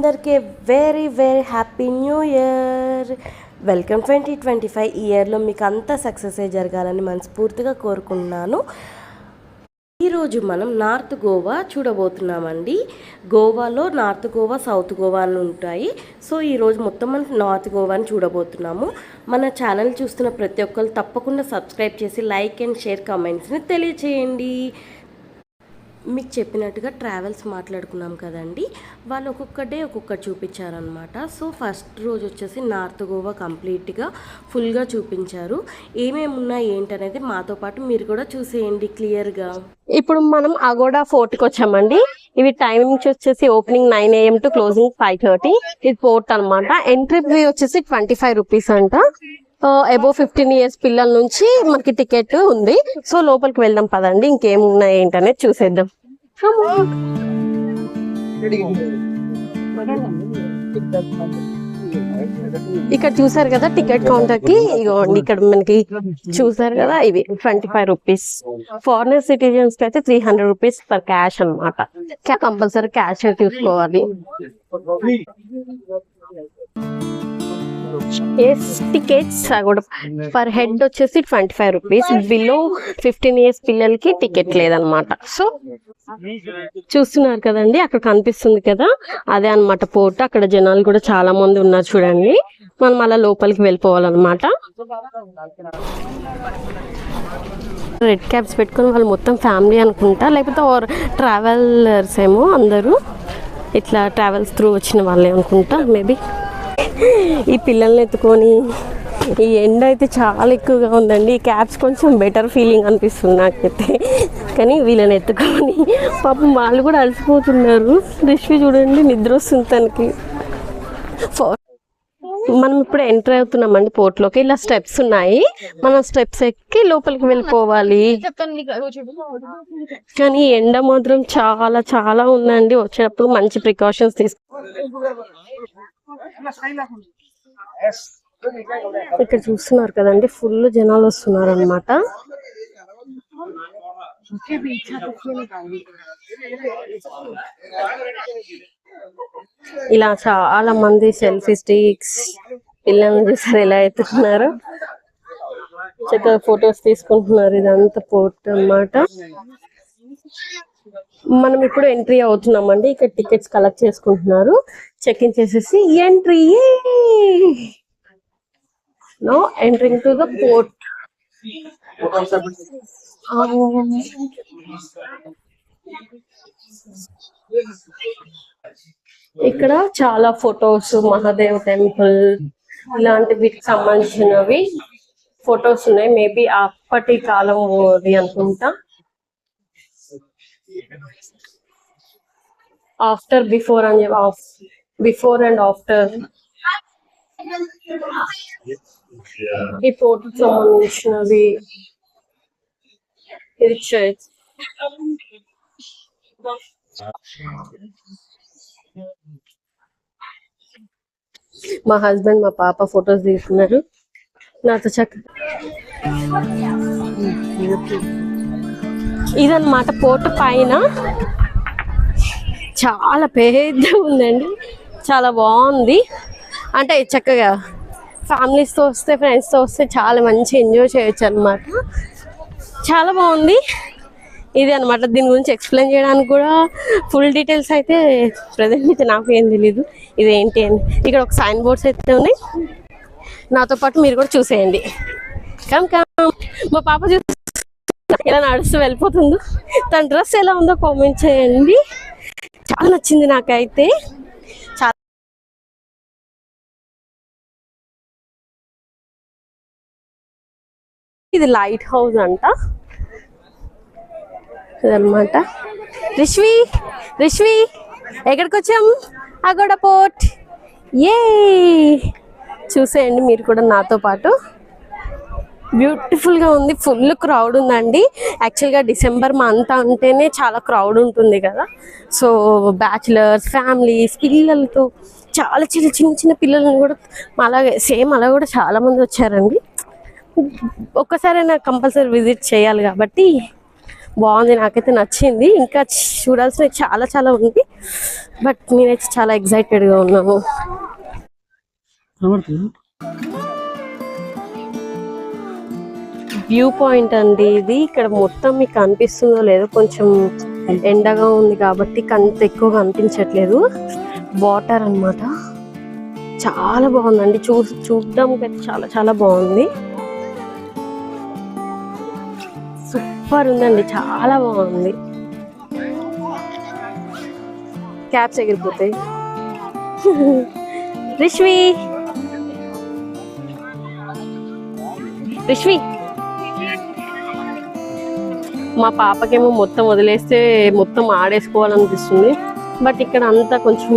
అందరికీ very very happy new year. Welcome 2025. ఈ ఇయర్లో మీకు అంతా సక్సెస్ జరగాలని మనస్ఫూర్తిగా కోరుకుంటున్నాను. ఈరోజు మనం నార్త్ గోవా చూడబోతున్నామండి. గోవాలో నార్త్ గోవా, సౌత్ గోవా అని ఉంటాయి. సో ఈరోజు మొత్తం మనం నార్త్ గోవాని చూడబోతున్నాము. మన ఛానల్ చూస్తున్న ప్రతి ఒక్కరు తప్పకుండా సబ్స్క్రైబ్ చేసి లైక్ అండ్ షేర్ కామెంట్స్ని తెలియచేయండి. మీకు చెప్పినట్టుగా ట్రావెల్స్ మాట్లాడుకున్నాం కదండి, వాళ్ళు ఒక్కొక్క డే ఒక్కొక్కటి చూపించారనమాట. సో ఫస్ట్ రోజు వచ్చేసి నార్త్ గోవా కంప్లీట్గా ఫుల్గా చూపించారు. ఏమేమి ఉన్నాయి ఏంటనేది మాతో పాటు మీరు కూడా చూసేయండి క్లియర్గా. ఇప్పుడు మనం అగోడా ఫోర్ట్కి వచ్చామండి. ఇవి టైమింగ్స్ వచ్చేసి ఓపెనింగ్ 9 AM టు క్లోజింగ్ 5:30. ఇది ఫోర్ట్ అనమాట. ఎంట్రీ ఫీ వచ్చేసి 25 రూపీస్ అంట. అబోవ్ 15 years పిల్లల నుంచి మనకి టికెట్ ఉంది. సో లోపలికి వెళ్దాం పదండి, ఇంకేమున్నాయి ఏంటనేది చూసేద్దాం. ఇక్కడ చూసారు కదా టికెట్ కౌంటర్ కి, ఇగోండి ఇక్కడ మనకి చూసారు కదా, ఇవి 25 రూపీస్. ఫారినర్ సిటిజన్స్ కి అయితే 300 రూపీస్ పర్ క్యాష్ అనమాట. కంపల్సరీ క్యాష్ తీసుకోవాలి. టికెట్స్ కూడా పర్ హెడ్ వచ్చేసి 25 రూపీస్. బిలో 15 years పిల్లలకి టికెట్ లేదనమాట. సో చూస్తున్నారు కదండి, అక్కడ కనిపిస్తుంది కదా, అదే అనమాట పోర్ట్. అక్కడ జనాలు కూడా చాలా మంది ఉన్నారు చూడండి. మనం అలా లోపలికి వెళ్ళిపోవాలన్నమాట. రెడ్ క్యాప్స్ పెట్టుకుని వాళ్ళు మొత్తం ఫ్యామిలీ అనుకుంటా, లేకపోతే ట్రావెలర్స్ ఏమో అందరూ ఇట్లా ట్రావెల్స్ త్రూ వచ్చిన వాళ్ళే అనుకుంటా మేబీ. ఈ పిల్లల్ని ఎత్తుకొని ఈ ఎండ అయితే చాలా ఎక్కువగా ఉందండి. ఈ క్యాబ్స్ కొంచెం బెటర్ ఫీలింగ్ అనిపిస్తుంది నాకైతే, కానీ వీళ్ళని ఎత్తుకొని పాపం వాళ్ళు కూడా అలసిపోతున్నారు. రిష్వి చూడండి, నిద్ర వస్తుంది తనకి. మనం ఇప్పుడు ఎంటర్ అవుతున్నామండి పోర్ట్లోకి. ఇలా స్టెప్స్ ఉన్నాయి, మనం స్టెప్స్ ఎక్కి లోపలికి వెళ్ళిపోవాలి. కానీ ఎండ మాత్రం చాలా చాలా ఉందండి. వచ్చేటప్పుడు మంచి ప్రికాషన్స్ ఇక్కడ చూస్తున్నారు కదండి, ఫుల్ జనాలు వస్తున్నారు అనమాట. ఇలా చాలా మంది సెల్ఫీ స్టిక్స్ పిల్లల్ని చూసారు ఎలా ఎత్తుతున్నారు, చక్కగా ఫొటోస్ తీసుకుంటున్నారు. ఇదంతా పోర్ట్ అన్నమాట. మనం ఇప్పుడు ఎంట్రీ అవుతున్నామండి. ఇక్కడ టికెట్స్ కలెక్ట్ చేసుకుంటున్నారు. చెక్ ఇన్ చేసేసి entry. No entering to the port. ఇక్కడ చాలా ఫొటోస్, మహాదేవ్ టెంపుల్ ఇలాంటి వీటికి సంబంధించినవి ఫొటోస్ ఉన్నాయి. మేబీ అప్పటి కాలం అనుకుంటా. ఆఫ్టర్ బిఫోర్ అని బిఫోర్ అండ్ ఆఫ్టర్ ఈ ఫోటో సంబంధించినవి. ఇది చర్చ్. మా హస్బెండ్ మా పాప ఫొటోస్ తీసుకున్నారు నాతో ఇదన్నమాట పోర్ట్ పైన. చాలా పెద్ద ఉందండి, చాలా బాగుంది. అంటే చక్కగా ఫ్యామిలీస్తో వస్తే, ఫ్రెండ్స్తో వస్తే చాలా మంచి ఎంజాయ్ చేయొచ్చు అనమాట. చాలా బాగుంది ఇది అనమాట. దీని గురించి ఎక్స్ప్లెయిన్ చేయడానికి కూడా ఫుల్ డీటెయిల్స్ అయితే ప్రజెంట్ అయితే నాకు ఏం తెలీదు ఇదేంటి అని. ఇక్కడ ఒక సైన్ బోర్డ్స్ అయితే ఉన్నాయి. నాతో పాటు మీరు కూడా చూసేయండి. మా పాప ఎలా నడుస్తూ వెళ్ళిపోతుందో, తన డ్రెస్ ఎలా ఉందో కామెంట్ చేయండి. చాలా నచ్చింది నాకైతే. ఇది లైట్ హౌస్ అంట ఇదన్నమాట. రిష్వి ఎక్కడికి వచ్చాం? అగోడా పోర్ట్. చూసేయండి మీరు కూడా నాతో పాటు. బ్యూటిఫుల్గా ఉంది. ఫుల్ క్రౌడ్ ఉందండి. యాక్చువల్గా డిసెంబర్ మంత్ అంటేనే చాలా క్రౌడ్ ఉంటుంది కదా. సో బ్యాచులర్స్, ఫ్యామిలీస్, పిల్లలతో చాలా చిన్న చిన్న పిల్లలను కూడా అలాగే సేమ్ అలా కూడా చాలా మంది వచ్చారండి. ఒక్కసారైనా కంపల్సరీ విజిట్ చేయాలి కాబట్టి బాగుంది, నాకైతే నచ్చింది. ఇంకా చూడాల్సినవి చాలా చాలా ఉంది, బట్ నేనైతే చాలా ఎక్సైటెడ్గా ఉన్నాను. వ్యూ పాయింట్ అండి ఇది. ఇక్కడ మొత్తం మీకు కనిపిస్తుందో లేదో, కొంచెం ఎండగా ఉంది కాబట్టి అంత ఎక్కువగా అనిపించట్లేదు. వాటర్ అన్నమాట. చాలా బాగుందండి, చూడడానికి చాలా చాలా బాగుంది. సూపర్ ఉందండి, చాలా బాగుంది. క్యాప్స్ ఎగిరిపోతాయి. రిష్వి రిష్వి మా పాపకేమో మొత్తం వదిలేస్తే మొత్తం ఆడేసుకోవాలనిపిస్తుంది, బట్ ఇక్కడ అంతా కొంచెం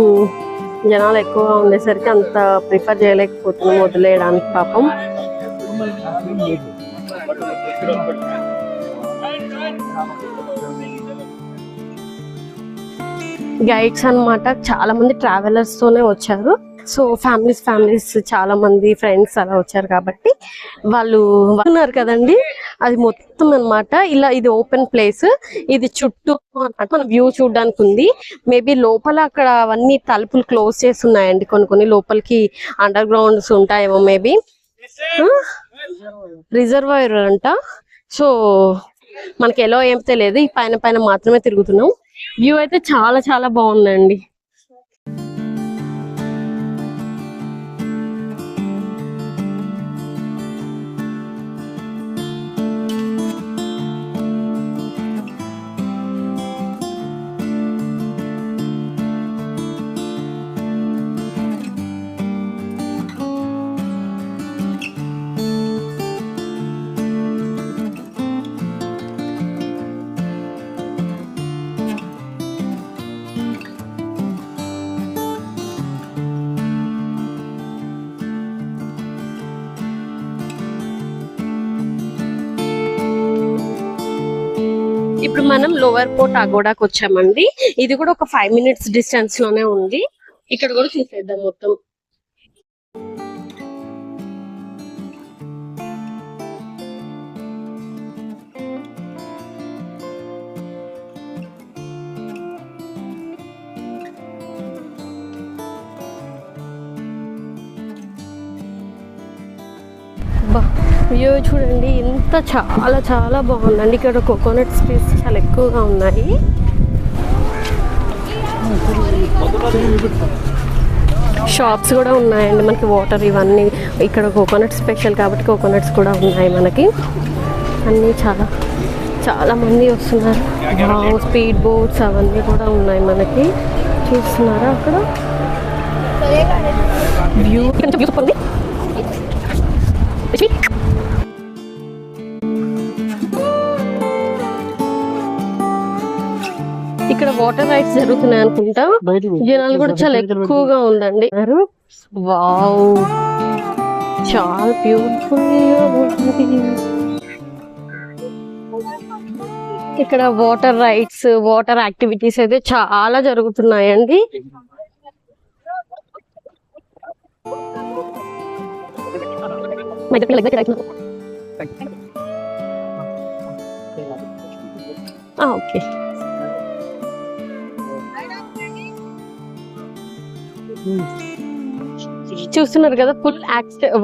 జనాలు ఎక్కువగా ఉండేసరికి అంత ప్రిఫర్ చేయలేకపోతున్నాం వదిలేయడానికి పాపం. గైడ్స్ అన్నమాట, చాలా మంది ట్రావెలర్స్ తోనే వచ్చారు. సో ఫ్యామిలీస్ చాలా మంది ఫ్రెండ్స్ అలా వచ్చారు కాబట్టి వాళ్ళు ఉన్నారు కదండి. అది మొత్తం అన్నమాట ఇలా, ఇది ఓపెన్ ప్లేస్. ఇది చుట్టూ మన వ్యూ చూడడానికి ఉంది. మేబీ లోపల అక్కడ అవన్నీ తలుపులు క్లోజ్ చేసి ఉన్నాయండి, కొన్ని లోపలికి అండర్ గ్రౌండ్స్ ఉంటాయేమో మేబీ. రిజర్వాయర్ అంట. సో మనకి ఎలా ఏం తెలియదు, ఈ పైన మాత్రమే తిరుగుతున్నాం. వ్యూ అయితే చాలా చాలా బాగుందండి. ఇప్పుడు మనం లోవర్ పోర్ట్ అగోడాకి వచ్చామండి. ఇది కూడా ఒక 5 minutes డిస్టెన్స్ లోనే ఉంది. ఇక్కడ కూడా చూసేద్దాం మొత్తం. వ్యూ చూడండి, ఇంత చాలా చాలా బాగుందండి. ఇక్కడ కోకోనట్ ట్రీస్ చాలా ఎక్కువగా ఉన్నాయి. షాప్స్ కూడా ఉన్నాయండి మనకి, వాటర్ ఇవన్నీ. ఇక్కడ కోకోనట్ స్పెషల్ కాబట్టి కోకోనట్స్ కూడా ఉన్నాయి మనకి. అన్నీ చాలా చాలా మంది వస్తున్నారు. స్పీడ్ బోట్స్ అవన్నీ కూడా ఉన్నాయి మనకి, చూస్తున్నారా అక్కడ వ్యూ. ఇక్కడ వాటర్ రైడ్స్ జరుగుతున్నాయి అనుకుంటా. జనాలు కూడా చాలా ఎక్కువగా ఉందండి. వావ్, చాలా బ్యూటిఫుల్. ఇక్కడ వాటర్ రైడ్స్, వాటర్ యాక్టివిటీస్ అయితే చాలా జరుగుతున్నాయండి. ఓకే, చూస్తున్నారు కదా, ఫుల్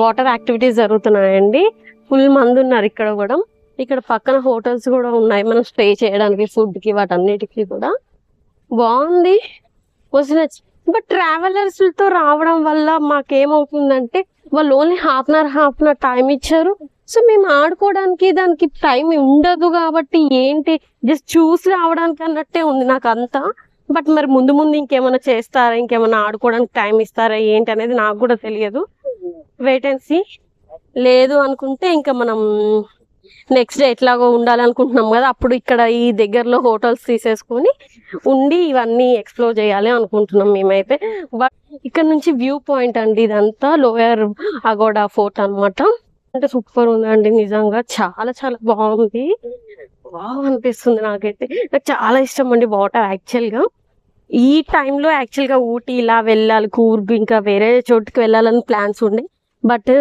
వాటర్ యాక్టివిటీస్ జరుగుతున్నాయండి. ఫుల్ మంది ఉన్నారు ఇక్కడ కూడా. ఇక్కడ పక్కన హోటల్స్ కూడా ఉన్నాయి మనం స్టే చేయడానికి, ఫుడ్ కి వాటన్నిటికీ కూడా. బాగుంది. బట్ ట్రావెలర్స్ తో రావడం వల్ల మాకేమవుతుందంటే, వాళ్ళు only half an hour time ఇచ్చారు. సో మేము ఆడుకోవడానికి దానికి టైం ఉండదు కాబట్టి ఏంటి, జస్ట్ చూసి రావడానికి అన్నట్టే ఉంది నాకు అంతా. బట్ మరి ముందు ఇంకేమైనా చేస్తారా, ఇంకేమైనా ఆడుకోవడానికి టైం ఇస్తారా ఏంటి అనేది నాకు కూడా తెలియదు. Wait and see. లేదు అనుకుంటే ఇంకా మనం నెక్స్ట్ డే ఎట్లాగో ఉండాలనుకుంటున్నాం కదా, అప్పుడు ఇక్కడ ఈ దగ్గరలో హోటల్స్ తీసేసుకొని ఉండి ఇవన్నీ ఎక్స్ప్లోర్ చేయాలి అనుకుంటున్నాం మేమైతే. బట్ ఇక్కడ నుంచి వ్యూ పాయింట్ అండి ఇదంతా, లోయర్ అగోడా ఫోర్ట్ అన్నమాట. అంటే సూపర్ ఉందండి నిజంగా, చాలా చాలా బాగుంది. బాగా అనిపిస్తుంది నాకైతే. నాకు చాలా ఇష్టం అండి వాటర్. యాక్చువల్గా ఈ టైంలో యాక్చువల్గా ఊటీ ఇలా వెళ్ళాలి, కూర్గ్ ఇంకా వేరే చోటుకి వెళ్ళాలని ప్లాన్స్ ఉండే. బట్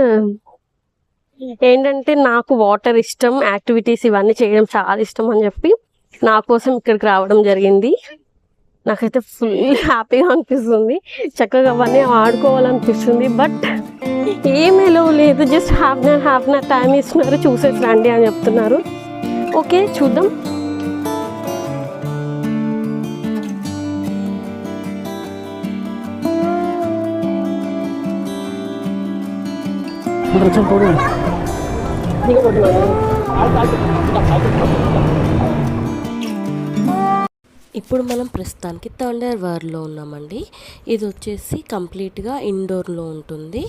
ఏంటంటే నాకు వాటర్ ఇష్టం, యాక్టివిటీస్ ఇవన్నీ చేయడం చాలా ఇష్టం అని చెప్పి నా కోసం ఇక్కడికి రావడం జరిగింది. నాకైతే ఫుల్ హ్యాపీగా అనిపిస్తుంది. చక్కగా అవన్నీ ఆడుకోవాలనిపిస్తుంది. బట్ ఏమీ లేదు, just half an hour time ఇస్తున్నారు, చూసేసి రండి అని చెప్తున్నారు. ఓకే, చూద్దాం. ఇప్పుడు మనం ప్రస్తుతానికి థండర్ వరల్డ్లో ఉన్నామండి. ఇది వచ్చేసి కంప్లీట్గా ఇండోర్లో ఉంటుంది.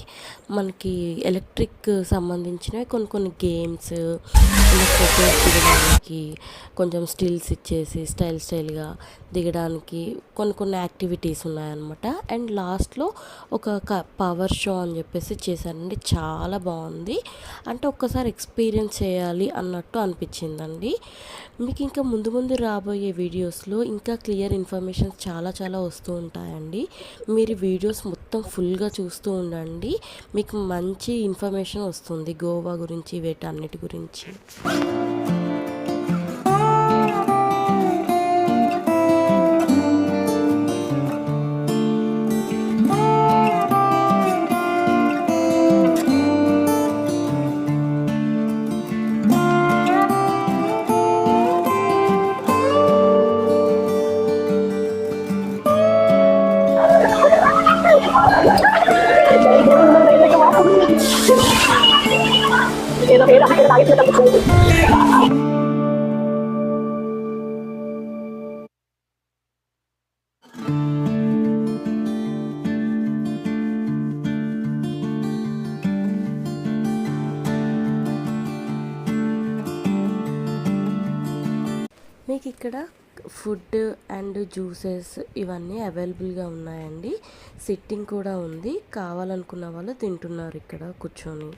మనకి ఎలక్ట్రిక్ సంబంధించినవి కొన్ని గేమ్స్, ఇలా ఫొటోస్ దిగడానికి, కొంచెం స్టిల్స్ ఇచ్చేసి స్టైల్గా దిగడానికి కొన్ని యాక్టివిటీస్ ఉన్నాయన్నమాట. అండ్ లాస్ట్లో ఒక పవర్ షో అని చెప్పేసి చేశారండి. చాలా బాగుంది. అంటే ఒక్కసారి ఎక్స్పీరియన్స్ చేయాలి అన్నట్టు అనిపించిందండి. మీకు ఇంకా ముందు రాబోయే వీడియోస్లో ఇంకా క్లియర్ ఇన్ఫర్మేషన్స్ చాలా వస్తూ ఉంటాయండి. మీరు వీడియోస్ మొత్తం ఫుల్గా చూస్తూ ఉండండి. మీకు మంచి ఇన్ఫర్మేషన్ వస్తుంది గోవా గురించి, వీటన్నిటి గురించి. మీకు ఇక్కడ ఫుడ్ అండ్ జ్యూసెస్ ఇవన్నీ అవైలబుల్గా ఉన్నాయండి. సిట్టింగ్ కూడా ఉంది. కావాలనుకున్న వాళ్ళు తింటున్నారు ఇక్కడ కూర్చొని.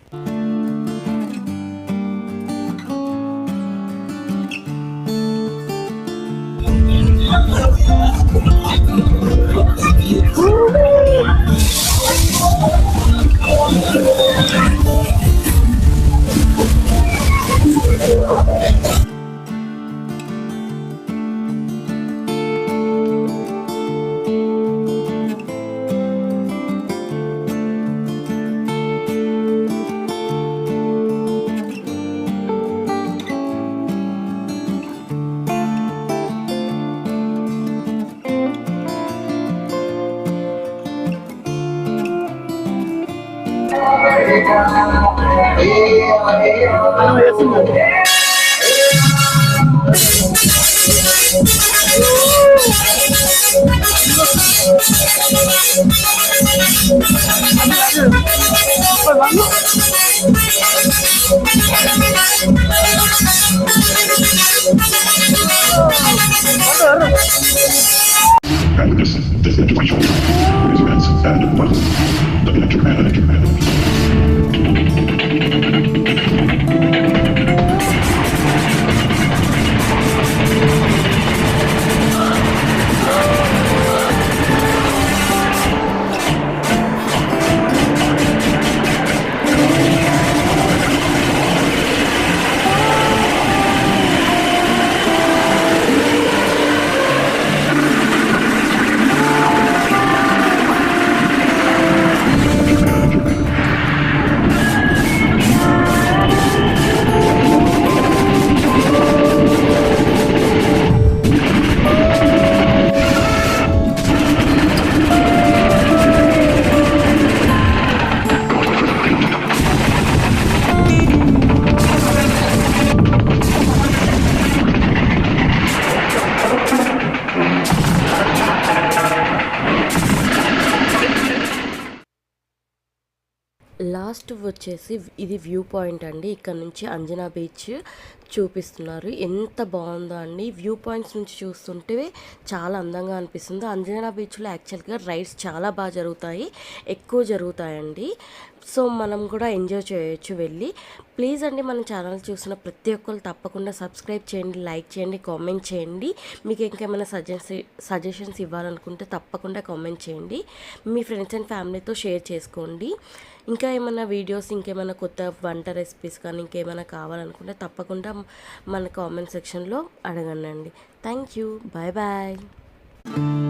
And this information is immense and well, the electric man. Last వచ్చేసి ఇది వ్యూ పాయింట్ అండి. ఇక్కడ నుంచి అంజనా బీచ్ చూపిస్తున్నారు. ఎంత బాగుందో అండి. వ్యూ పాయింట్స్ నుంచి చూస్తుంటే చాలా అందంగా అనిపిస్తుంది. అంజనా బీచ్లో యాక్చువల్గా రైడ్స్ చాలా బాగా జరుగుతాయి, ఎక్కువ జరుగుతాయండి. సో మనం కూడా ఎంజాయ్ చేయొచ్చు వెళ్ళి. ప్లీజ్ అండి, మన ఛానల్ చూసిన ప్రతి ఒక్కరు తప్పకుండా సబ్స్క్రైబ్ చేయండి, లైక్ చేయండి, కామెంట్ చేయండి. మీకు ఇంకేమైనా సజెషన్స్ ఇవ్వాలనుకుంటే తప్పకుండా కామెంట్ చేయండి. మీ ఫ్రెండ్స్ అండ్ ఫ్యామిలీతో షేర్ చేసుకోండి. ఇంకా ఏమైనా వీడియోస్, ఇంకేమైనా కొత్త వంట రెసిపీస్ కానీ ఇంకేమైనా కావాలనుకుంటే తప్పకుండా మన కామెంట్ సెక్షన్లో అడగండి. Thank you. Bye bye.